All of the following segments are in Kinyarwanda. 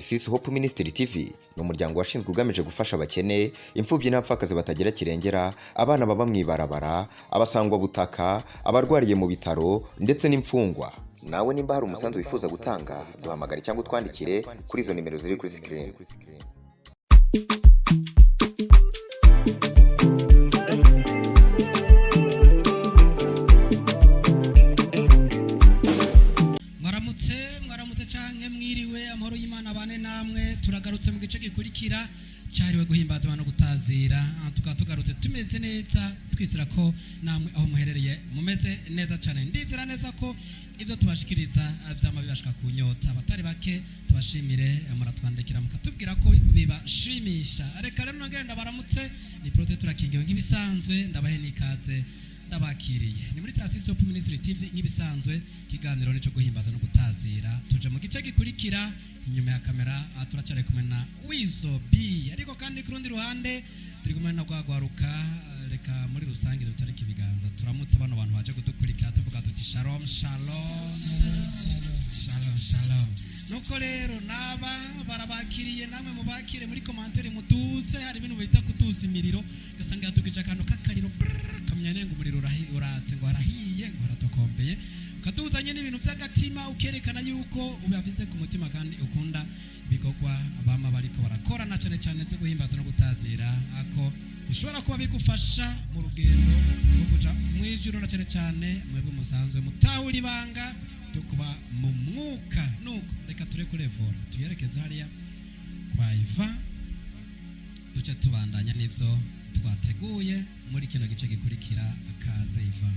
Tarsisi Hope Ministry TV ni umuryango washinzwe ugamije gufasha abakene, imfubyi n'abapfakazi batagira kirengera, abana baba mwibarabara, abasangwa butaka, abarwariye mu bitaro ndetse n'imfungwa. Nawe nimba hari umusanzu wifuza gutanga, duhamagare cyangwa utwandikire kuri izo nimero ziri kuri screen. Mwaramutse canke mwiriwe, amahoro y'Imana bane namwe. Turagarutse mu gice gikurikira cyariwe guhimbaza abantu gutazira. Tukaba tugarutse tumeze neza, twizera ko namwe aho muherereye mumeze neza cyane. Ndizera neza ko ibyo tubashikiriza byama bibashaka kunyota. Abatari bake tubashimire, muratwandikira mukatubwira ko bibashimisha. Reka rero nongere ndabaramutse, ni prote turakingiwe nk'ibisanzwe, ndabahe nikaze ndabakiriye. Ni muri Tarsisi Hope Ministry TV nk'ibisanzwe, kiganiro nico guhimbaza no gutazira. Tuje mu gice gikurikira, inyuma ya kamera turacare kumena Wizo B, ariko kandi kurundi ruhande turi kumena gwagwaruka. Reka muri rusange dutarika ibiganza turamutse bano bantu baje kudukurikira, tuvuga tuti shalom shalom shalom shalom. Nuko rero naba barabakiriye, namwe mubakire muri commentaire mutuze. Hari ibintu bita kutuza imiriro, gasanga yatugije akantu kakariro kamyane ngo umuriro uratse ngo harahiye ngo haratokombeye, ukaduzanye n'ibintu by'agatima, ukerekana yuko ubavize ku mutima kandi ukunda ibigogwa abama bariko barakorana cyane cyane zo guhimbaza no gutazira, ako bishobora kuba bigufasha mu rugendo rwo kuja mu ijuru, na cyane cyane mwebwe musanzwe mutahura ibanga ryo kuba mu mwuka. Nuko reka turekure vora tuyerekeze hariya kwa Iva, duce tubandanya n'ivyo twateguye muri kino gice gikurikira. Akaze Iva.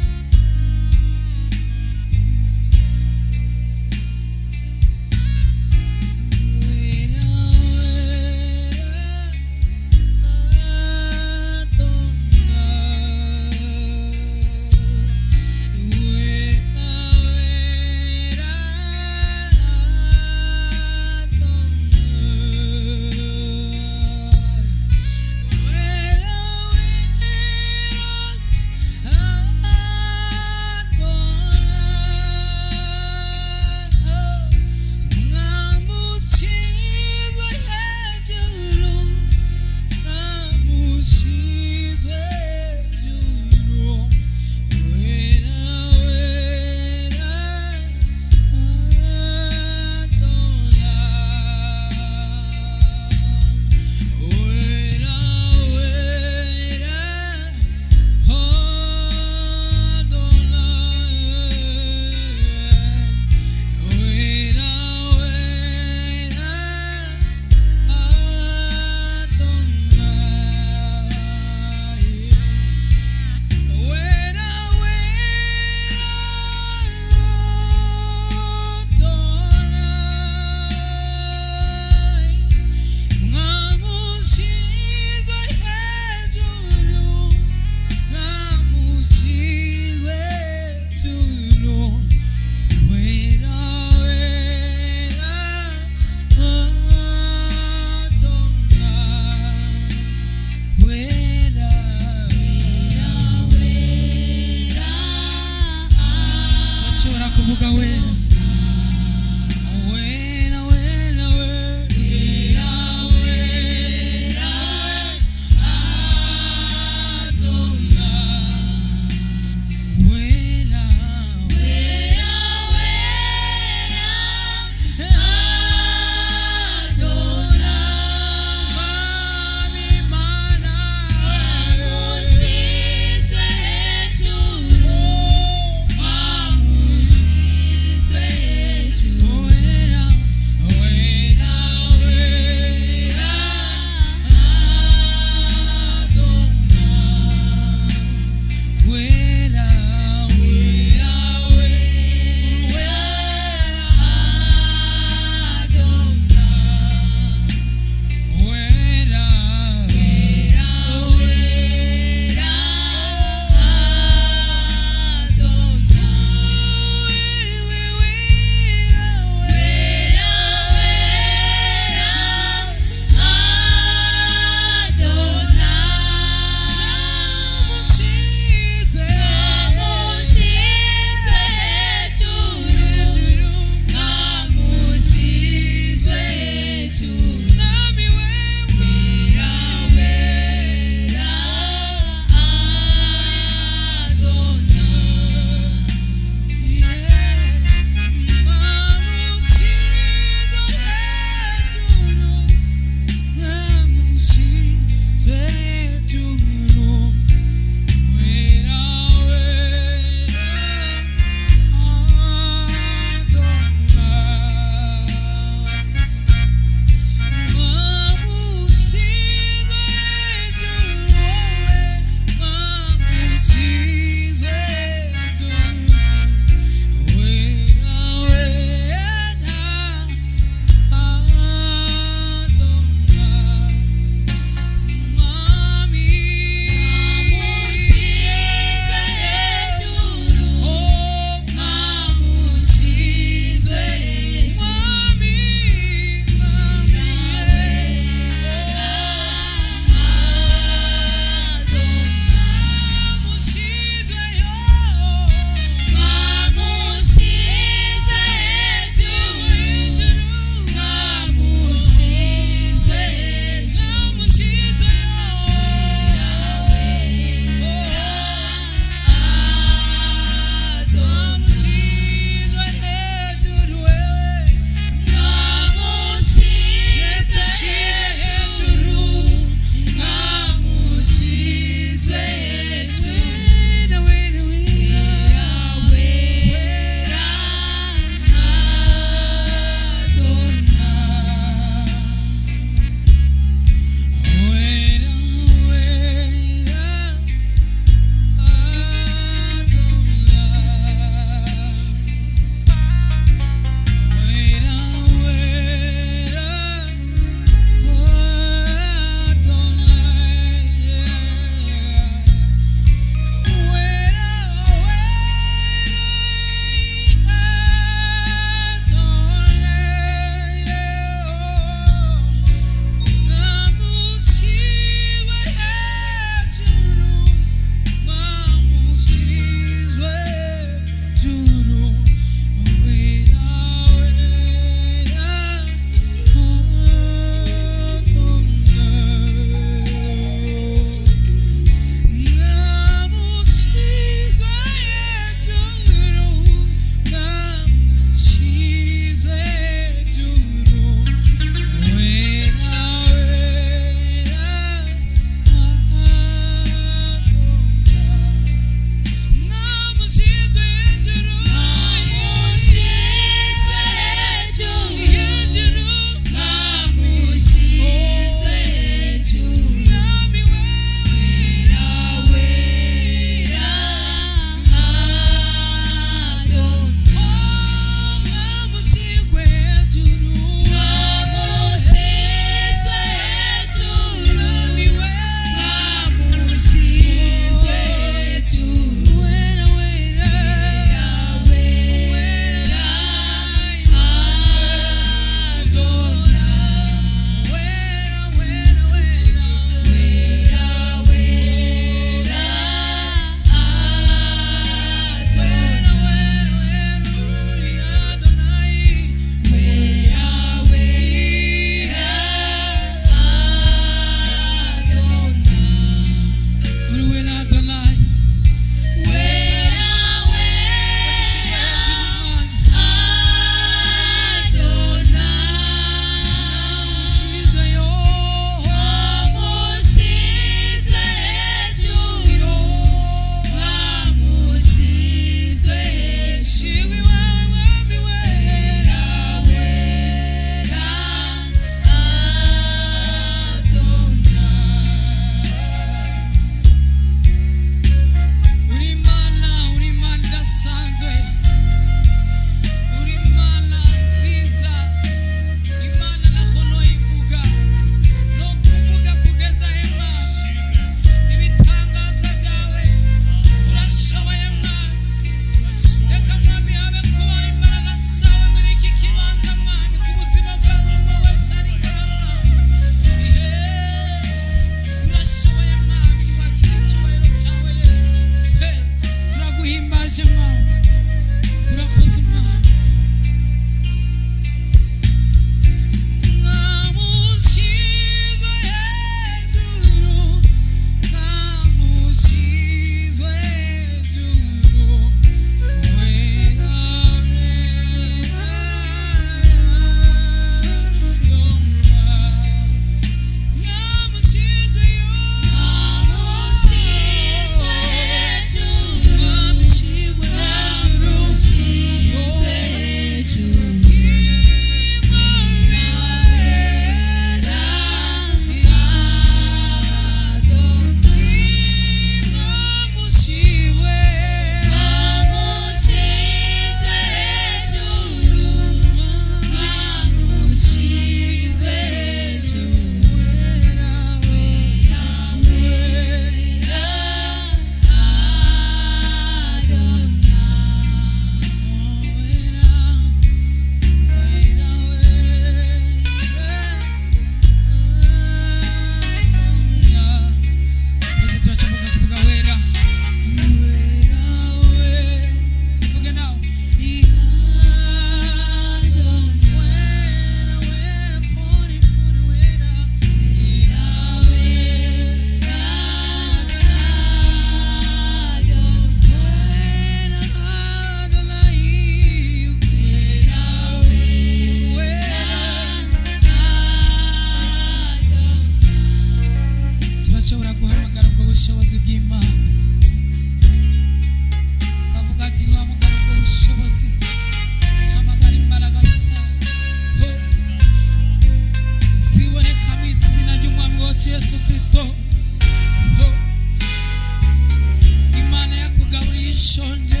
ushonje,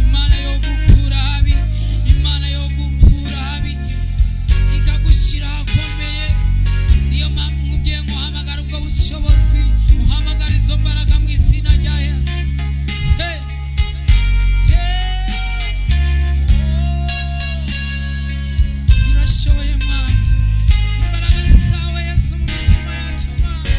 Imana yo gukurabi, Imana yo gukurabi ikagushyira ahakomeye. Niyo mpamvu nkubwiye ngo uhamagara ubwo bushobozi, uhamagara izo mbaraga mu izina rya Yesu. Hey. Urashoboye Mana, imbaraga zawe Yesu mu mitima yacu Mana.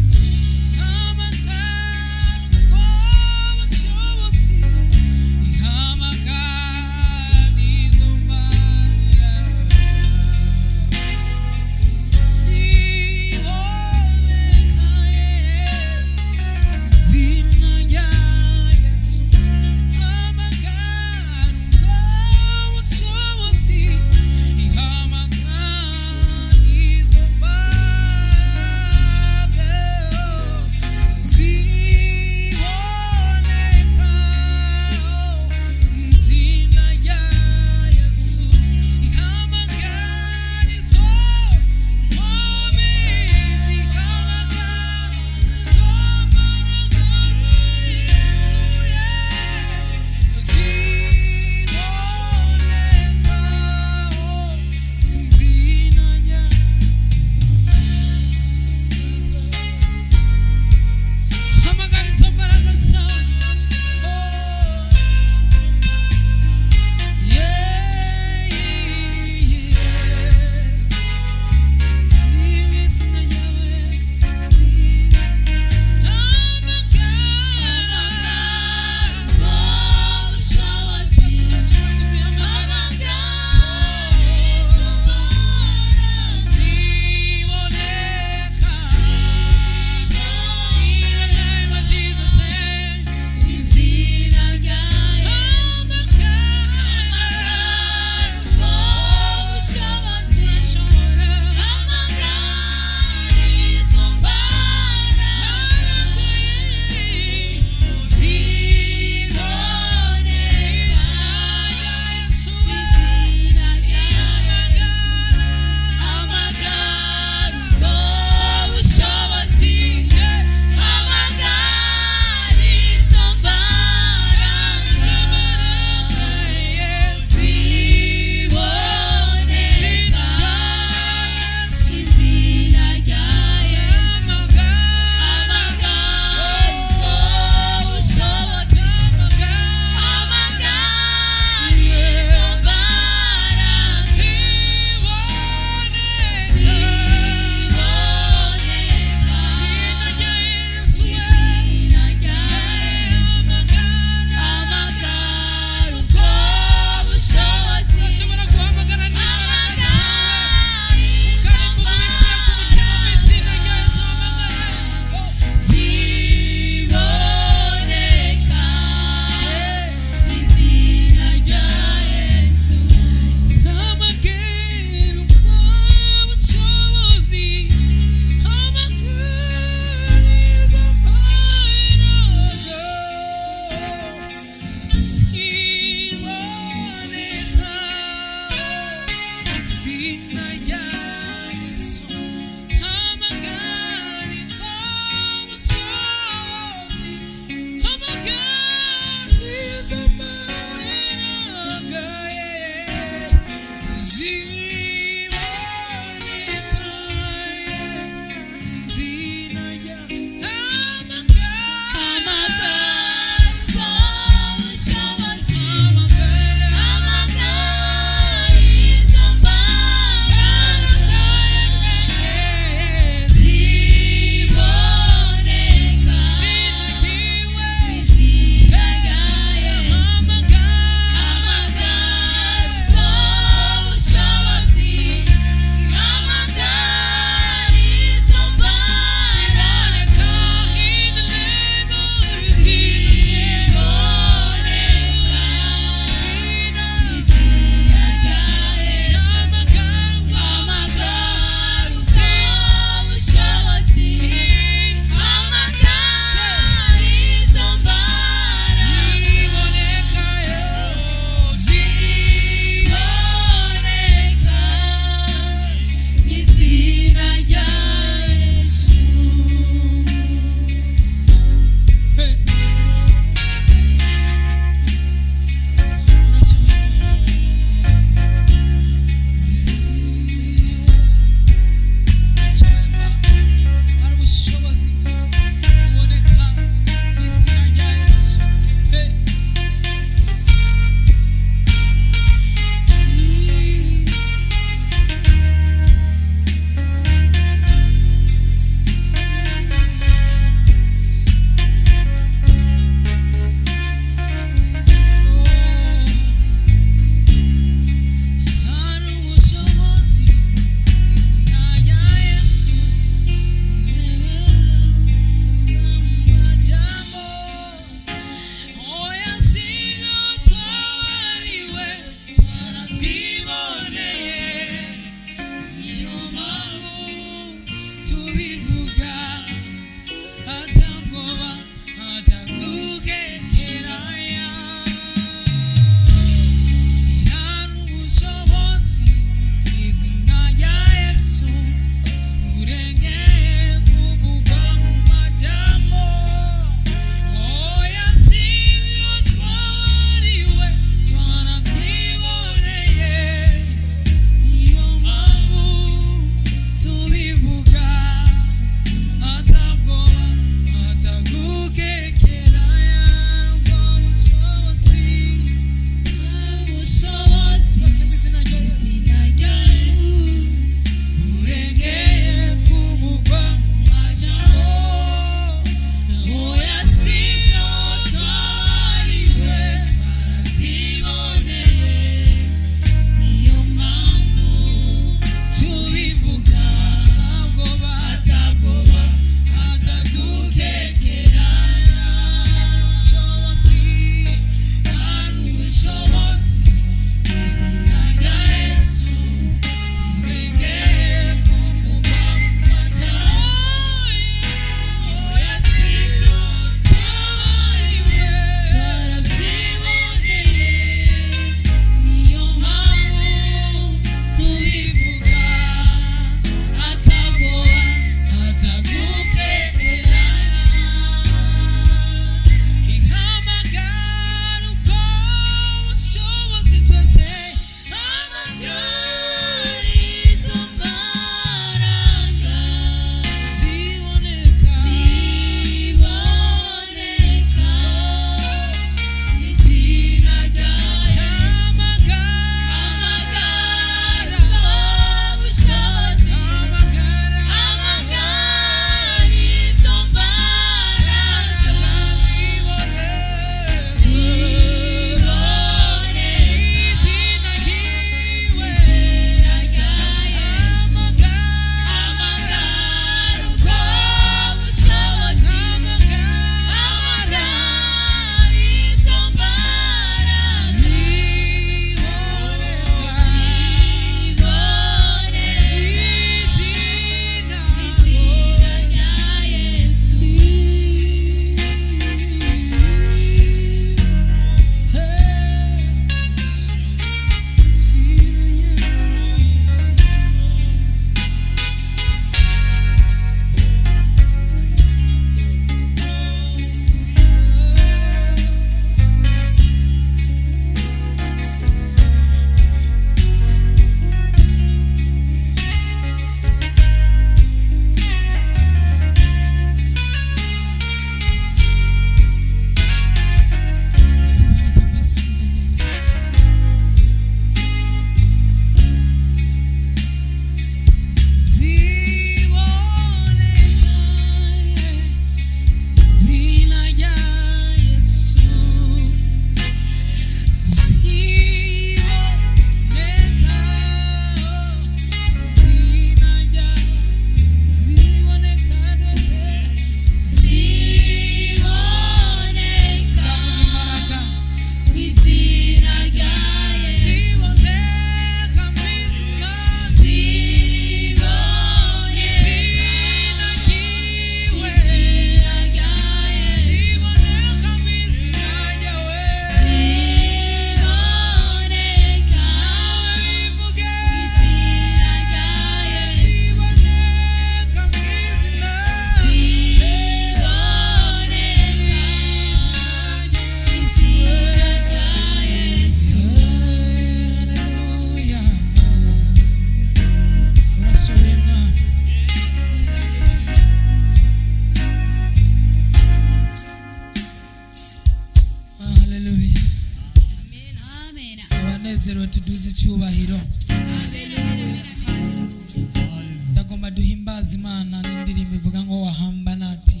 duhimbaza Imana n'indirimbo ivuga ngo wahamba nati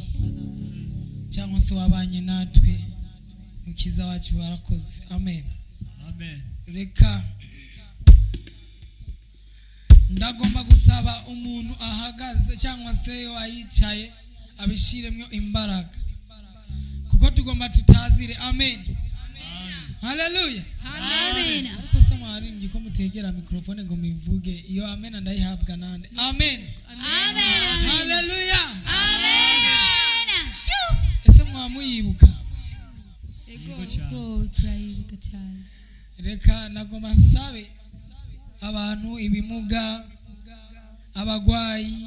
cyangwa se wabanye natwe mukiza wacu warakoze. Amen. Amen. Reka ndagomba gusaba umuntu ahagaze cyangwa se wayicaye abishiremyo imbaraga kuko tugomba tutazire. Amen. Haleluya. Amen. Ariko sama arimbye ko mutegera microphone ngo mivuge iyo amen ndayihabwa nande. Amen. Amen. Haleluya. Amen. Ese mwamuyibuka? Ego turayibuka cyane. Reka nagomba nsabe abantu ibimuga abagwayi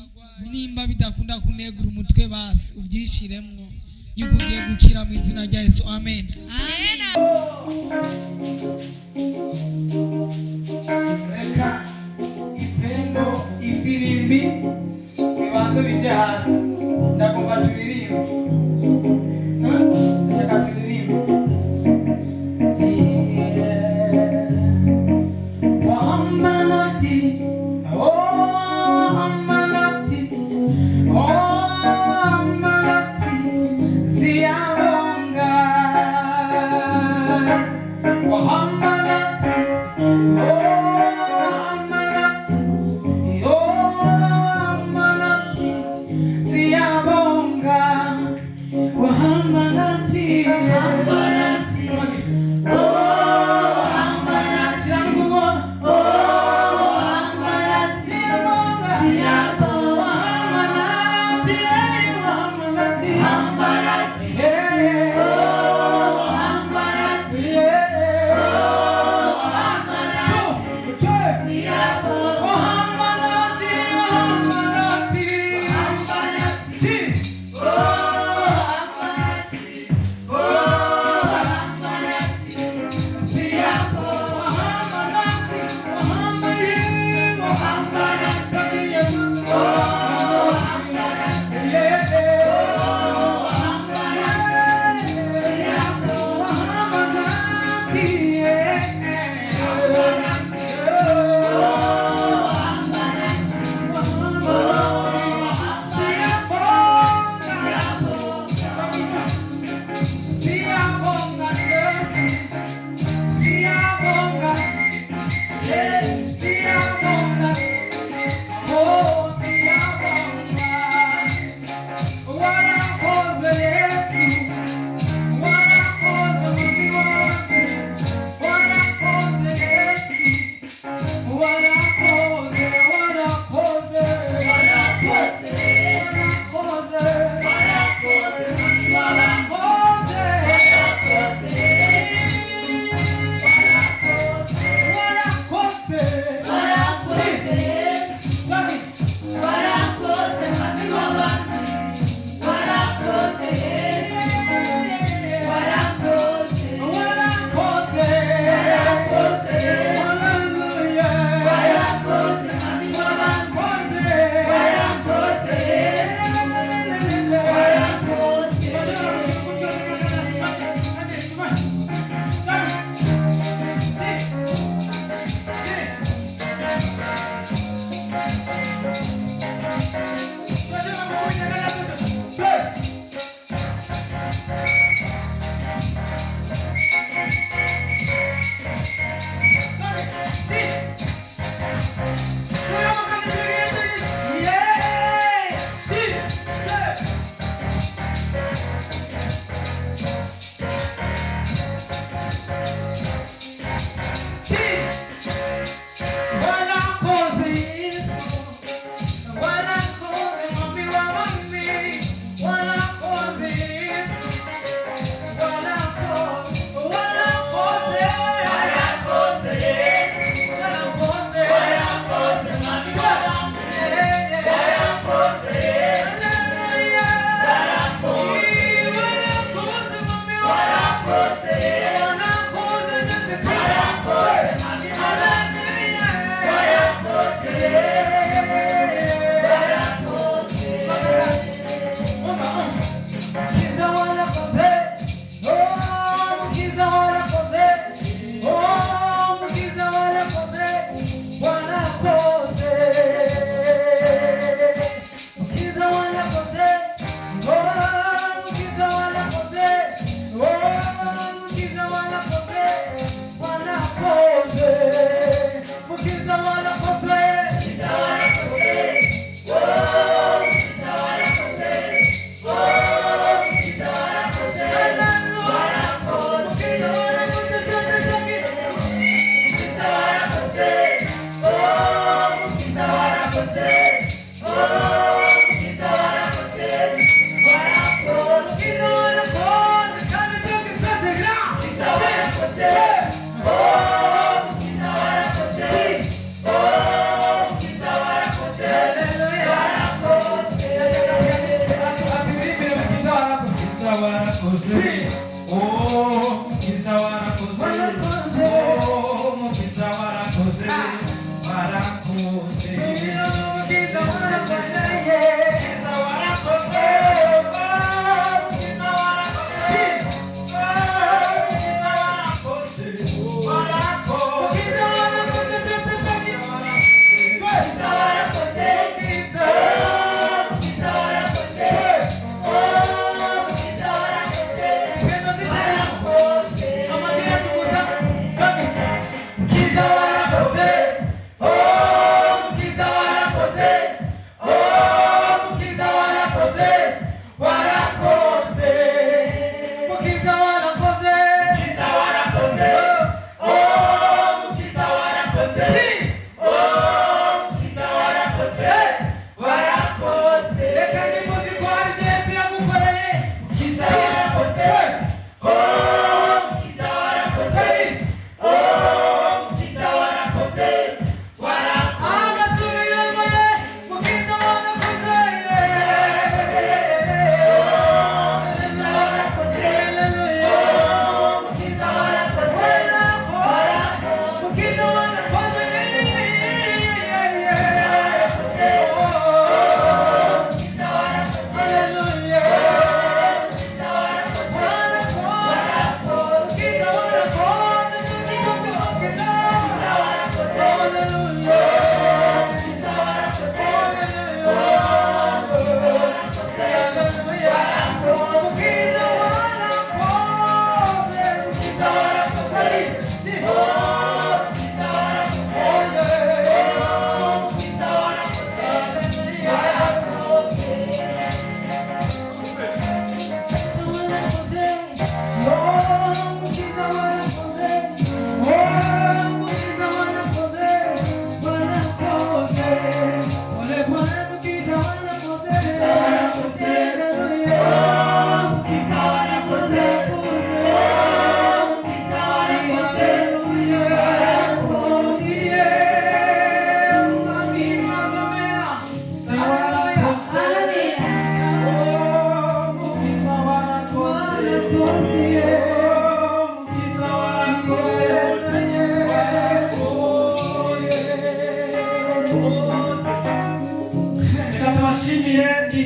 nimba bidakunda kunegura umutwe basi ubyishiremwo yuko ugiye gukira mu izina rya Yesu. Amen. Amen. Reka ipendo ifirimbi bibanze bije hasi ndagomba turirimbe. Ndashaka turirimbe.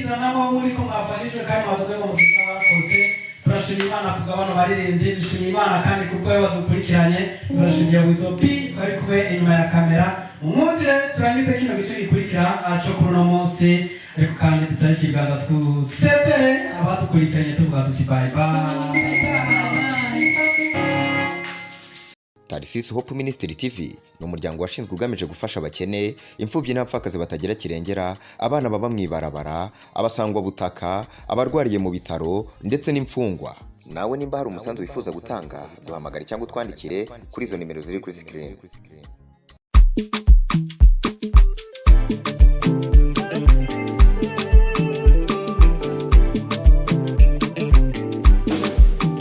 dukurikira nabo muri ko mwafashijwe kandi mwavuze ngo mukiza bakoze turashimira Imana kugabana baririmbye dushimira Imana kandi kubwo badukurikiranye turashimira Wizopi bari kumwe inyuma ya kamera umwumvire turangize kino gice gikurikira cyo kuno munsi ariko kandi tutari kiganza twusezere abadukurikiranye tuvuga tuti bye bye. Tarisisi Hope Ministry TV ni umuryango washinzwe ugamije gufasha abakene, imfubyi n'abapfakazi batagira kirengera, abana baba mwibarabara, abasangwa butaka, abarwariye mu bitaro ndetse n'imfungwa. Nawe nimba hari umusanzu wifuza gutanga, duhamagare cyangwa twandikire kuri izo nimero ziri kuri screen.